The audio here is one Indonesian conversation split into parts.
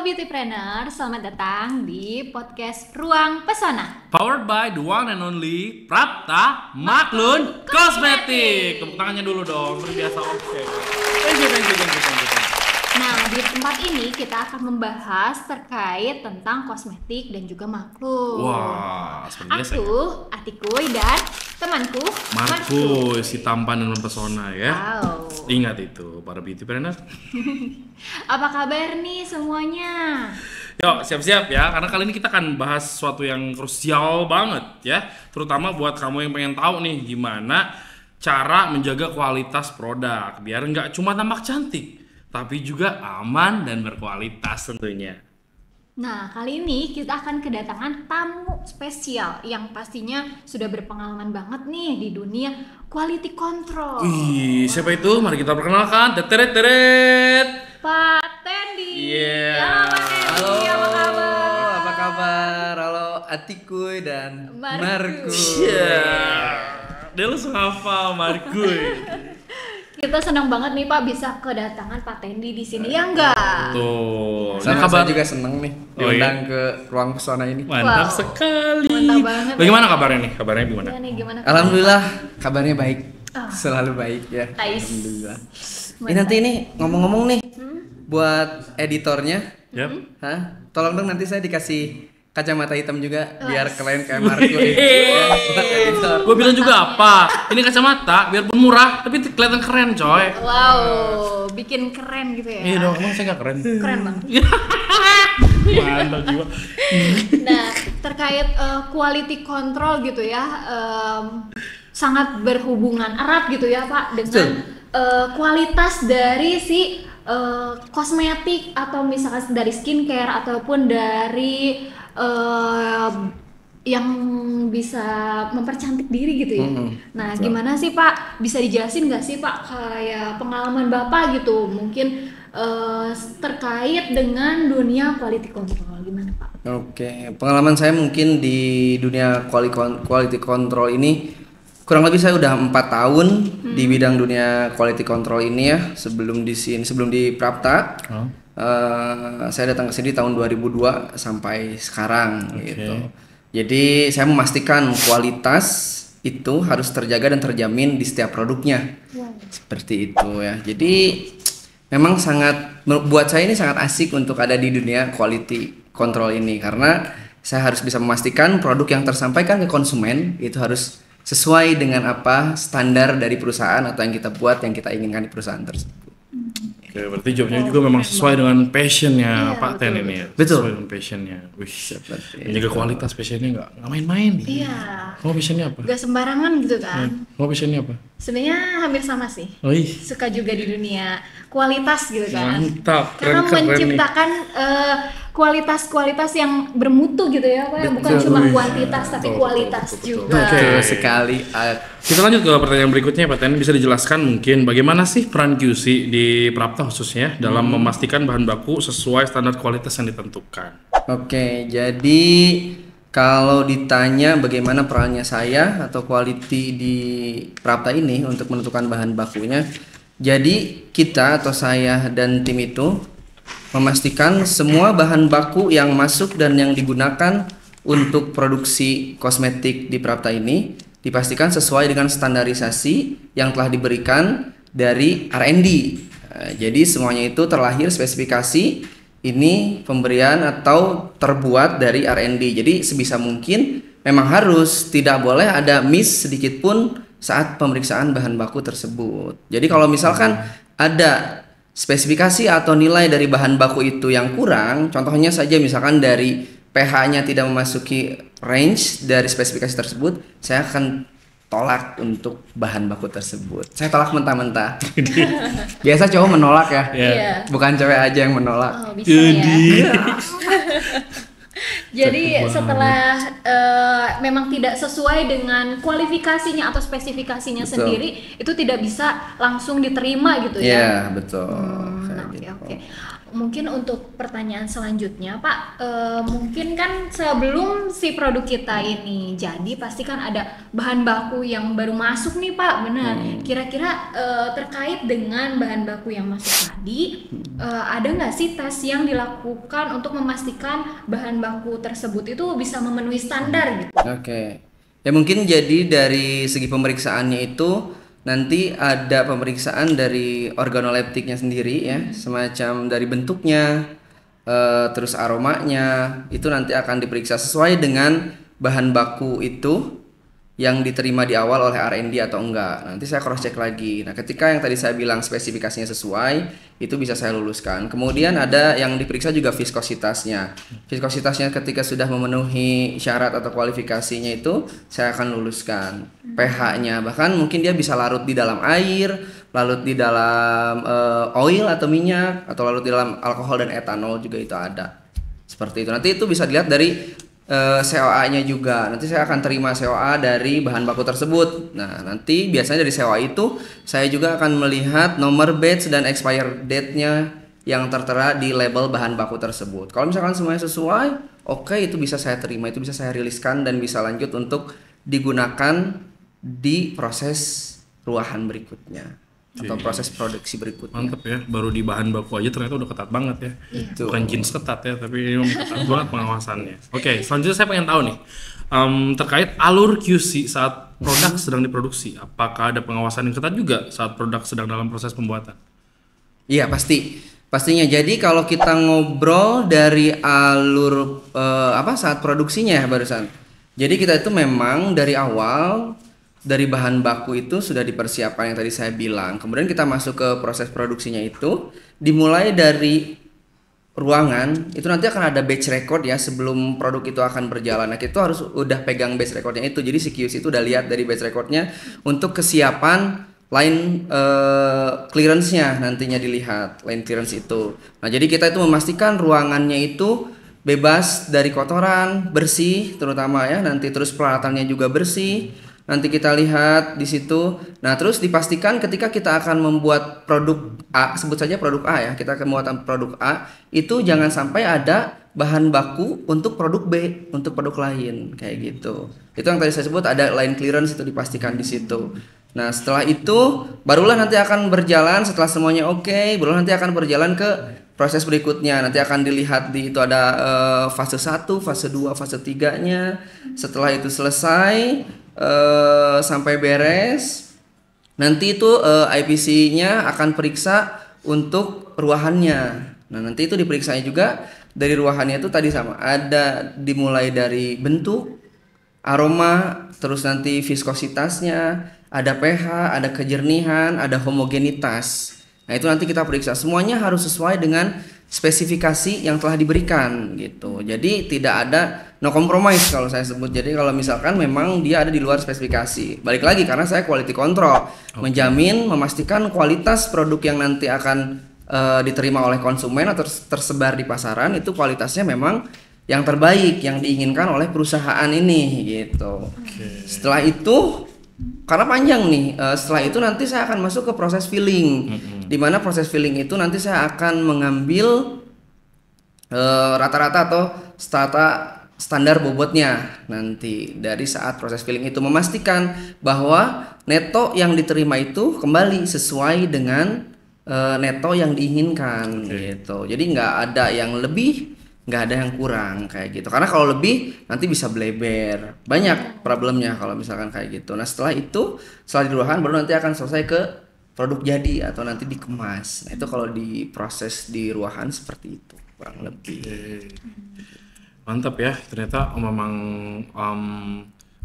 Beautypreneur, selamat datang di podcast Ruang Pesona. Powered by the one and only Prapta Maklun Kosmetik. Tepuk tangannya dulu dong, seperti biasa. Oke. Thank you. Nah, di tempat ini kita akan membahas terkait tentang kosmetik dan juga maklun. Wah, seperti biasa. Aku, Atikuy, dan temanku Markus, si tampan dan mempesona ya. Wow. Ingat itu, para beautypreneur. Apa kabar nih semuanya? Yuk, siap-siap ya, karena kali ini kita akan bahas sesuatu yang krusial banget ya. Terutama buat kamu yang pengen tahu nih gimana cara menjaga kualitas produk biar nggak cuma tampak cantik, tapi juga aman dan berkualitas tentunya. Nah, kali ini kita akan kedatangan tamu spesial yang pastinya sudah berpengalaman banget nih di dunia quality control. Wih, siapa itu? Mari kita perkenalkan. Teret. Pak Tendi. Yeah. Halo Pak Tendi, apa kabar? Apa kabar? Halo Atikuy dan Markus. Iya. Dia langsung hafal Markus. Kita senang banget nih Pak bisa kedatangan Pak Tendi di sini, ya enggak? Tuh. Saya juga seneng nih Oh, diundang ke Ruang Pesona ini. Mantap Wow. sekali. Mantap banget. Bagaimana kabarnya nih? Kabarnya gimana? Gimana? Alhamdulillah kabarnya baik. Ah. Selalu baik ya. Tais. Alhamdulillah. Mantap. Ini nanti ini ngomong-ngomong nih buat editornya, Yap. tolong dong nanti saya dikasih kacamata hitam juga biar Wah. keren kayak Markus. Ya, buat editor. Gue bilang juga apa? Ini kacamata biarpun murah tapi kelihatan keren, coy. Wow, bikin keren gitu ya. Iya dong, emang saya gak keren. Keren banget. Mantap jiwa. Nah, terkait quality control gitu ya, sangat berhubungan erat gitu ya Pak dengan kualitas dari si kosmetik atau misalkan dari skincare ataupun dari yang bisa mempercantik diri gitu ya. Nah, gimana sih Pak? Bisa dijelasin nggak sih Pak kayak pengalaman Bapak gitu mungkin terkait dengan dunia quality control gimana Pak? Oke, pengalaman saya mungkin di dunia quality control ini kurang lebih saya udah 4 tahun di bidang dunia quality control ini ya. Sebelum di Prapta, saya datang ke sini tahun 2002 sampai sekarang gitu. Jadi saya memastikan kualitas itu harus terjaga dan terjamin di setiap produknya. Seperti itu ya. Jadi memang buat saya ini sangat asik untuk ada di dunia quality control ini karena saya harus bisa memastikan produk yang tersampaikan ke konsumen itu harus sesuai dengan apa standar dari perusahaan atau yang kita buat yang kita inginkan di perusahaan tersebut. Oke, berarti jawabnya juga memang sesuai dengan passionnya Iya, Pak Ten ini ya. Betul. Sesuai dengan passionnya. Wih, menjaga kualitas passionnya nggak main-main. Iya. Kamu passionnya apa? Gak sembarangan gitu kan. Kamu passionnya apa? Sebenarnya hampir sama sih. Wih, Suka juga di dunia kualitas gitu kan. mantap. Karena Keren-keren nih. menciptakan kualitas-kualitas yang bermutu gitu ya Pak. Bukan Betul. cuma Wih. kuantitas tapi Betul, kualitas betul. juga. Oke. Betul sekali. Kita lanjut ke pertanyaan berikutnya Pak Ten. Bisa dijelaskan mungkin bagaimana sih peran QC di Prapta khususnya dalam memastikan bahan baku sesuai standar kualitas yang ditentukan? Oke, jadi kalau ditanya bagaimana perannya saya atau quality di Prapta ini untuk menentukan bahan bakunya, jadi kita atau saya dan tim itu memastikan semua bahan baku yang masuk dan yang digunakan untuk produksi kosmetik di Prapta ini dipastikan sesuai dengan standarisasi yang telah diberikan dari R&D. Jadi semuanya itu terlahir spesifikasi ini pemberian atau terbuat dari R&D. Jadi sebisa mungkin memang harus tidak boleh ada miss sedikit pun saat pemeriksaan bahan baku tersebut. Jadi kalau misalkan ada spesifikasi atau nilai dari bahan baku itu yang kurang, contohnya saja misalkan dari pH-nya tidak memasuki range dari spesifikasi tersebut, saya akan tolak untuk bahan baku tersebut. Saya tolak mentah-mentah. Biasa cowok menolak ya. Iya. Bukan cewek aja yang menolak. Oh, bisa ya. Jadi setelah memang tidak sesuai dengan kualifikasinya atau spesifikasinya Betul. sendiri, itu tidak bisa langsung diterima gitu ya. Iya, betul. Nah, Oke, gitu. oke. Mungkin untuk pertanyaan selanjutnya, Pak, mungkin kan sebelum si produk kita ini jadi pasti kan ada bahan baku yang baru masuk nih, Pak, benar. Kira-kira terkait dengan bahan baku yang masuk tadi, ada nggak sih tes yang dilakukan untuk memastikan bahan baku tersebut itu bisa memenuhi standar gitu? Oke. Ya mungkin jadi dari segi pemeriksaannya itu nanti ada pemeriksaan dari organoleptiknya sendiri ya, semacam dari bentuknya, terus aromanya, itu nanti akan diperiksa sesuai dengan bahan baku itu yang diterima di awal oleh R&D atau enggak. Nanti saya cross check lagi. Nah, ketika yang tadi saya bilang spesifikasinya sesuai, itu bisa saya luluskan. Kemudian ada yang diperiksa juga viskositasnya. Viskositasnya ketika sudah memenuhi syarat atau kualifikasinya itu, saya akan luluskan. pH-nya, bahkan mungkin dia bisa larut di dalam air, larut di dalam oil atau minyak, atau larut di dalam alkohol dan etanol juga itu ada. Seperti itu. Nanti itu bisa dilihat dari COA-nya juga. Nanti saya akan terima COA dari bahan baku tersebut. Nah, nanti biasanya dari COA itu saya juga akan melihat nomor batch dan expire date-nya yang tertera di label bahan baku tersebut. Kalau misalkan semuanya sesuai, oke, itu bisa saya terima, itu bisa saya riliskan dan bisa lanjut untuk digunakan di proses ruahan berikutnya atau proses produksi berikutnya. Mantep ya, baru di bahan baku aja ternyata udah ketat banget ya. Itu. Bukan jeans ketat ya, tapi ini ketat banget pengawasannya. Oke, selanjutnya saya pengen tahu nih, terkait alur QC saat produk sedang diproduksi. Apakah ada pengawasan yang ketat juga saat produk sedang dalam proses pembuatan? Iya, pastinya. Jadi kalau kita ngobrol dari alur saat produksinya ya barusan. Jadi kita itu memang dari awal dari bahan baku itu sudah dipersiapkan yang tadi saya bilang. Kemudian kita masuk ke proses produksinya itu dimulai dari ruangan. Itu nanti akan ada batch record ya sebelum produk itu akan berjalan. Nah, kita harus udah pegang batch recordnya itu. Jadi si QC itu udah lihat dari batch recordnya untuk kesiapan line clearance-nya nantinya dilihat line clearance itu. Nah, jadi kita itu memastikan ruangannya itu bebas dari kotoran, bersih terutama ya. Nanti terus peralatannya juga bersih. Nanti kita lihat di situ. Nah, terus dipastikan ketika kita akan membuat produk A, sebut saja produk A ya. Kita akan membuat produk A, itu jangan sampai ada bahan baku untuk produk B, untuk produk lain kayak gitu. Itu yang tadi saya sebut ada line clearance itu dipastikan di situ. Nah, setelah itu barulah nanti akan berjalan setelah semuanya oke, barulah nanti akan berjalan ke proses berikutnya. Nanti akan dilihat di itu ada fase 1, fase 2, fase 3-nya. Setelah itu selesai sampai beres, nanti itu IPC-nya akan periksa untuk ruahannya. Nah, nanti itu diperiksanya juga dari ruahannya itu tadi sama, ada dimulai dari bentuk, aroma, terus nanti viskositasnya, ada pH, ada kejernihan, ada homogenitas. Nah, itu nanti kita periksa, semuanya harus sesuai dengan spesifikasi yang telah diberikan gitu. Jadi tidak ada no compromise kalau saya sebut. Jadi kalau misalkan memang dia ada di luar spesifikasi, balik lagi karena saya quality control, menjamin memastikan kualitas produk yang nanti akan diterima oleh konsumen atau tersebar di pasaran itu kualitasnya memang yang terbaik yang diinginkan oleh perusahaan ini gitu. Setelah itu karena panjang nih, setelah itu nanti saya akan masuk ke proses filling. Di mana proses filling itu nanti saya akan mengambil rata-rata atau standar bobotnya nanti dari saat proses filling itu, memastikan bahwa neto yang diterima itu kembali sesuai dengan neto yang diinginkan gitu. Jadi nggak ada yang lebih, nggak ada yang kurang kayak gitu. Karena kalau lebih nanti bisa bleber, banyak problemnya kalau misalkan kayak gitu. Nah, setelah itu setelah di ruahan baru nanti akan selesai ke produk jadi atau nanti dikemas. Nah, itu kalau di proses di ruahan seperti itu kurang lebih. Mantap ya, ternyata memang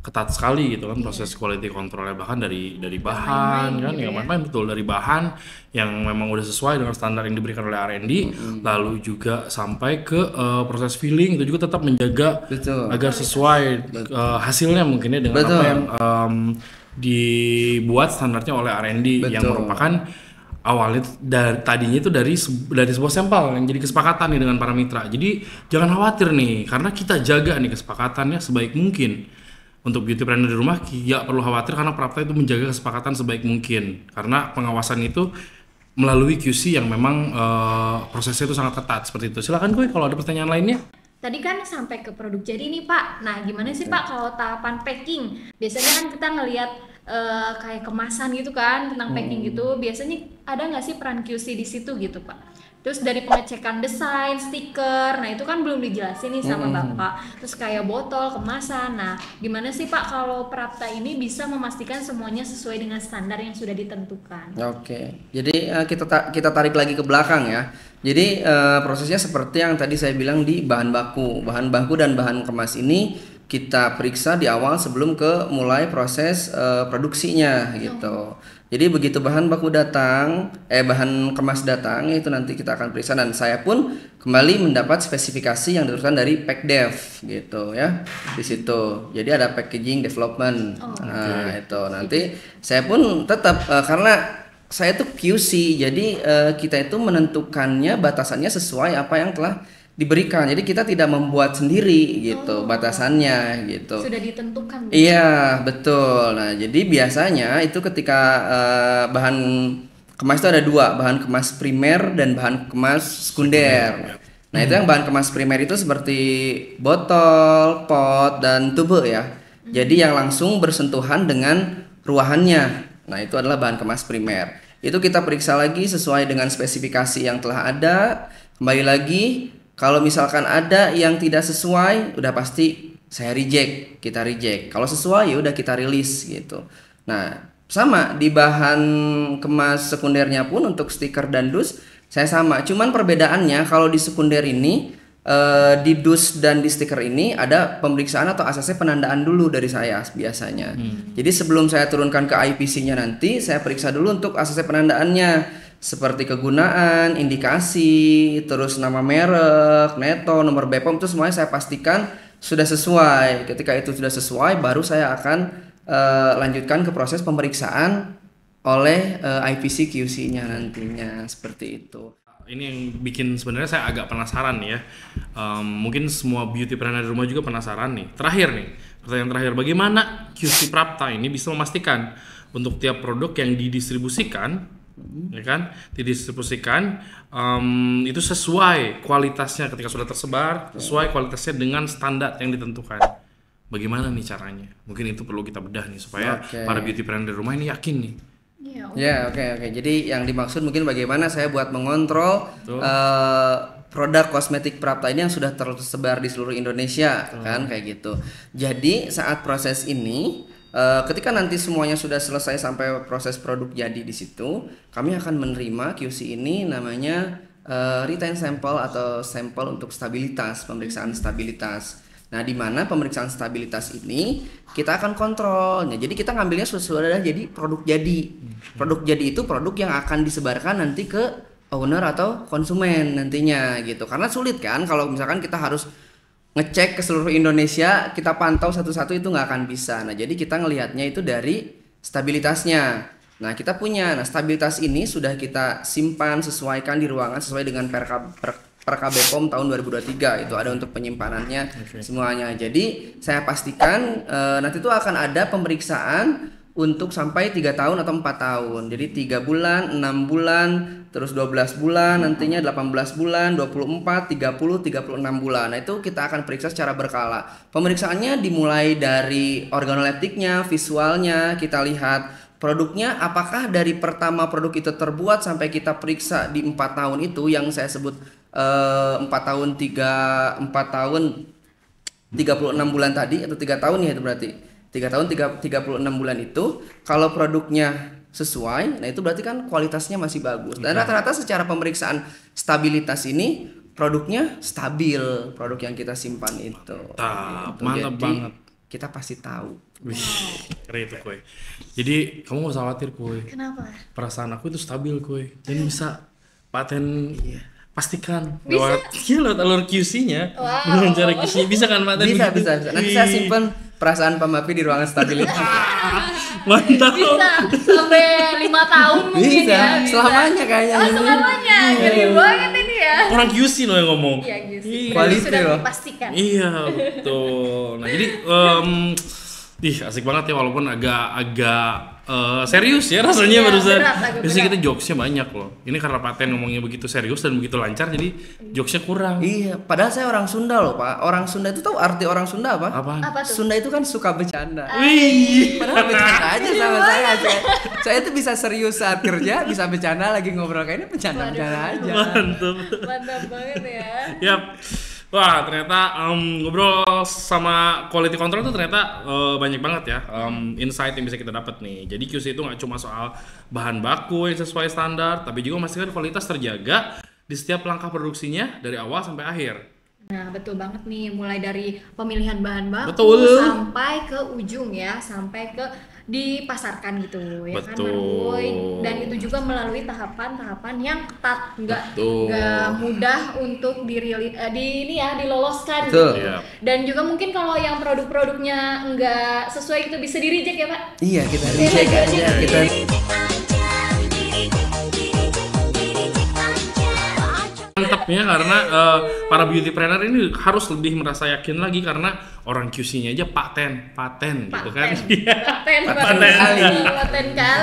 ketat sekali gitu kan proses quality controlnya, bahkan dari bahan kan ya main-main betul, dari bahan yang memang udah sesuai dengan standar yang diberikan oleh R&D, lalu juga sampai ke proses filling itu juga tetap menjaga agar sesuai hasilnya mungkinnya dengan apa yang dibuat standarnya oleh R&D yang merupakan awalnya tadinya itu dari sebuah sampel yang jadi kesepakatan nih dengan para mitra. Jadi jangan khawatir nih, karena kita jaga nih kesepakatannya sebaik mungkin. Untuk beauty planner di rumah tidak perlu khawatir karena Prapta itu menjaga kesepakatan sebaik mungkin, karena pengawasan itu melalui QC yang memang prosesnya itu sangat ketat seperti itu. Silakan Kuy kalau ada pertanyaan lainnya. Tadi kan sampai ke produk jadi nih Pak. Nah gimana sih Pak kalau tahapan packing? Biasanya kan kita ngelihat kayak kemasan gitu kan tentang packing gitu. Biasanya ada nggak sih peran QC di situ gitu Pak? Terus dari pengecekan desain, stiker, nah itu kan belum dijelasin nih sama Bapak. Terus kayak botol, kemasan. Nah gimana sih Pak kalau Prapta ini bisa memastikan semuanya sesuai dengan standar yang sudah ditentukan? Oke, jadi kita tarik lagi ke belakang ya. Jadi prosesnya seperti yang tadi saya bilang di bahan baku dan bahan kemas ini kita periksa di awal sebelum ke mulai proses produksinya gitu. Jadi begitu bahan baku datang, bahan kemas datang itu nanti kita akan periksa dan saya pun kembali mendapat spesifikasi yang dituliskan dari PackDev gitu ya di situ. Jadi ada packaging development. Nah itu nanti saya pun tetap karena saya tuh QC, jadi kita itu menentukannya batasannya sesuai apa yang telah diberikan. Jadi kita tidak membuat sendiri gitu batasannya gitu. Sudah ditentukan. Iya betul. Nah jadi biasanya itu ketika bahan kemas itu ada dua, bahan kemas primer dan bahan kemas sekunder. Nah itu yang bahan kemas primer itu seperti botol, pot dan tube ya. Jadi yang langsung bersentuhan dengan ruahannya. Nah itu adalah bahan kemas primer. Itu kita periksa lagi sesuai dengan spesifikasi yang telah ada. Kembali lagi. Kalau misalkan ada yang tidak sesuai, udah pasti saya reject, kita reject. Kalau sesuai ya udah kita rilis gitu. Nah, sama di bahan kemas sekundernya pun untuk stiker dan dus saya sama. Cuman perbedaannya kalau di sekunder ini di dus dan di stiker ini ada pemeriksaan atau ACC penandaan dulu dari saya biasanya. Jadi sebelum saya turunkan ke IPC-nya nanti, saya periksa dulu untuk ACC penandaannya. Seperti kegunaan, indikasi, terus nama merek, neto, nomor BPOM itu semuanya saya pastikan sudah sesuai. Ketika itu sudah sesuai, baru saya akan lanjutkan ke proses pemeriksaan oleh IPC QC-nya nantinya seperti itu. Ini yang bikin sebenarnya saya agak penasaran nih ya. Mungkin semua beauty planner di rumah juga penasaran nih. Terakhir nih, pertanyaan terakhir, bagaimana QC Prapta ini bisa memastikan untuk tiap produk yang didistribusikan ya kan didistribusikan itu sesuai kualitasnya ketika sudah tersebar, sesuai kualitasnya dengan standar yang ditentukan. Bagaimana nih caranya? Mungkin itu perlu kita bedah nih supaya para beauty planner di rumah ini yakin nih. Oke. Jadi yang dimaksud mungkin bagaimana saya buat mengontrol produk kosmetik Prapta ini yang sudah tersebar di seluruh Indonesia kan kayak gitu. Jadi saat proses ini ketika nanti semuanya sudah selesai sampai proses produk jadi di situ, kami akan menerima QC ini namanya retain sample atau sampel untuk stabilitas, pemeriksaan stabilitas. Nah, di mana pemeriksaan stabilitas ini kita akan kontrolnya. Jadi kita ngambilnya sudah jadi produk jadi. Produk jadi itu produk yang akan disebarkan nanti ke owner atau konsumen nantinya gitu. Karena sulit kan kalau misalkan kita harus ngecek ke seluruh Indonesia, kita pantau satu-satu itu nggak akan bisa. Nah, jadi kita ngelihatnya itu dari stabilitasnya. Nah, kita punya. Nah, stabilitas ini sudah kita simpan, sesuaikan di ruangan sesuai dengan Perka BPOM tahun 2023. Itu ada untuk penyimpanannya semuanya. Jadi, saya pastikan nanti itu akan ada pemeriksaan untuk sampai 3 tahun atau 4 tahun. Jadi 3 bulan, 6 bulan, terus 12 bulan, nantinya 18 bulan, 24, 30, 36 bulan. Nah, itu kita akan periksa secara berkala. Pemeriksaannya dimulai dari organoleptiknya, visualnya, kita lihat produknya apakah dari pertama produk itu terbuat sampai kita periksa di 4 tahun itu yang saya sebut 4 tahun 36 bulan tadi atau 3 tahun ya itu berarti. 3 tahun 36 bulan itu kalau produknya sesuai, nah itu berarti kan kualitasnya masih bagus. Dan rata-rata secara pemeriksaan stabilitas ini produknya stabil, produk yang kita simpan itu. Mantap banget. Kita pasti tahu. Wih, keren itu Koy. Jadi kamu gak usah khawatir Koy. Kenapa? Perasaan aku itu stabil Koy. Jadi bisa paten pastikan lewat alur QC-nya. Dengan cara QC bisa kan paten? Bisa. Nanti saya simpan perasaan Pak Mafi di ruangan stabilitas. Mantap. Bisa sampai 5 tahun mungkin bisa. ya. Selamanya kayaknya. Selamanya. Gede banget ini ya. Orang QC loh yang ngomong. Iya, QC. Quality Sudah loh. dipastikan. Iya, betul. Nah, jadi asik banget ya walaupun agak serius ya rasanya Iya, barusan. berat, agak Biasanya berat. kita jokesnya banyak loh. Ini karena Paten ngomongnya begitu serius dan begitu lancar, jadi jokesnya kurang. Iya, padahal saya orang Sunda loh, Pak. Orang Sunda itu tahu arti orang Sunda apa? Apaan? Apa tuh? Sunda itu kan suka bercanda. Wih. Padahal bercanda aja sama saya tuh bisa serius saat kerja, bisa bercanda lagi ngobrol kayak ini bercanda-bercanda aja. Mantap. Mantap banget ya. Yap. Wah, ternyata ngobrol sama quality control tuh ternyata banyak banget ya insight yang bisa kita dapat nih. Jadi QC itu nggak cuma soal bahan baku yang sesuai standar, tapi juga memastikan kualitas terjaga di setiap langkah produksinya dari awal sampai akhir. Nah, betul banget nih, mulai dari pemilihan bahan baku Betul. sampai ke ujung ya, sampai ke dipasarkan gitu ya kan Betul. Marboy. Dan itu juga melalui tahapan-tahapan yang ketat, Betul. nggak mudah untuk diloloskan Betul. gitu. Iya. Dan juga mungkin kalau yang produk-produknya nggak sesuai itu bisa di reject ya Pak. Iya, kita reject aja kita. Mantapnya karena para beauty planner ini harus lebih merasa yakin lagi karena orang QC-nya aja paten gitu kan. Paten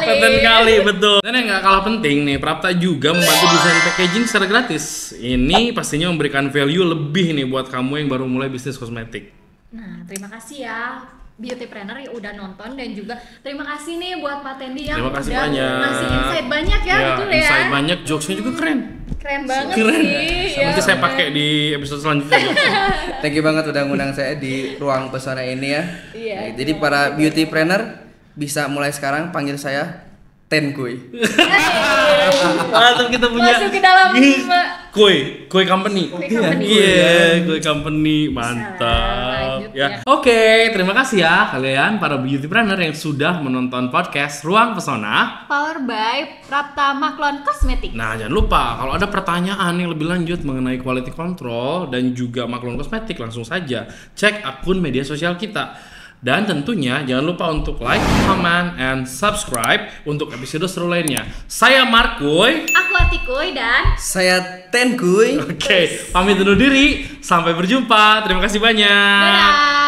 Paten kali, betul. Dan yang nggak kalah penting nih, Prapta juga membantu desain packaging secara gratis. Ini pastinya memberikan value lebih nih buat kamu yang baru mulai bisnis kosmetik. Nah, terima kasih ya beauty planner yang udah nonton, dan juga terima kasih nih buat Pak Tendi yang Terima kasih udah banyak. ngasih insight banyak ya, betul ya. Insight banyak, jokesnya juga keren. Keren banget Keren. sih. Nanti Ya, saya bener. pakai di episode selanjutnya. Thank you banget udah ngundang saya di ruang pesona ini ya. Iya, Nah, jadi para beauty planner bisa mulai sekarang panggil saya Tenkuy. Mantap, kita punya Masuk ke dalam kue company. Kue company. Iya, kue company. Mantap. lanjut Ya. ya. Oke, terima kasih ya kalian para beauty planner yang sudah menonton podcast Ruang Pesona. Power by Prapta Maklon Kosmetik. Nah, jangan lupa kalau ada pertanyaan yang lebih lanjut mengenai quality control dan juga Maklon Kosmetik, langsung saja cek akun media sosial kita. Dan tentunya jangan lupa untuk like, comment, and subscribe untuk episode seru lainnya. Saya Markuy. Aku Atikuy dan Saya Tenkuy. Oke, pamit undur diri. Sampai berjumpa. Terima kasih banyak. dadah.